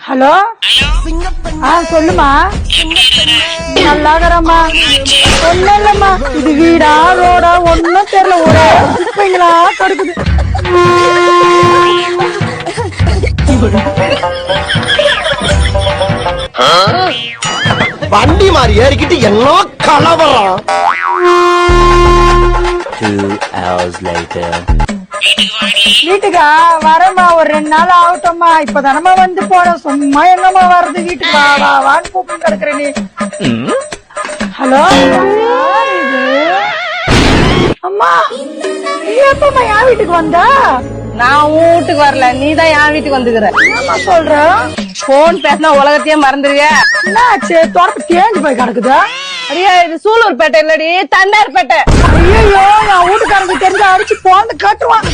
Hello சொல்லுமா. நல்லாகிறம்மா. ஒண்ணும் இல்லம்மா, இது வீடா ரோடா ஒன்னும் தெரியல, ஒரே குப்பைங்களா கிடக்குது. வண்டி மாதிரி ஏறிக்கிட்டு என்ன கலவரம். 2 hours later. வீட்டுக்கா வரமா, ஒரு 2 நாள் ஆகட்டும்மா. இப்பதானமா வந்து போறோம், சும்மா என்னமா வர்றது. வீட்டுக்கு வா வா வான்னு கூப்பிட்டு கிடக்குற நீ. ஹலோ, அம்மா நீ எப்பமா என் வீட்டுக்கு வந்தா? நான் உன் வீட்டுக்கு வரல, நீதான் என் வீட்டுக்கு வந்துக்கிற. என்னம்மா சொல்ற? போன் பேசினா உலகத்தையே மறந்துருவிய. என்னாச்சு, தொடர்பு தேஞ்சு போய் கிடக்குதா? அரியா, இது சூலூர்பேட்டை இல்லடி, தண்டார்பேட்டை. ஐயோ, என் வீட்டுக்காரங்க தெரிஞ்சு அடிச்சு போந்து கட்டுவான்.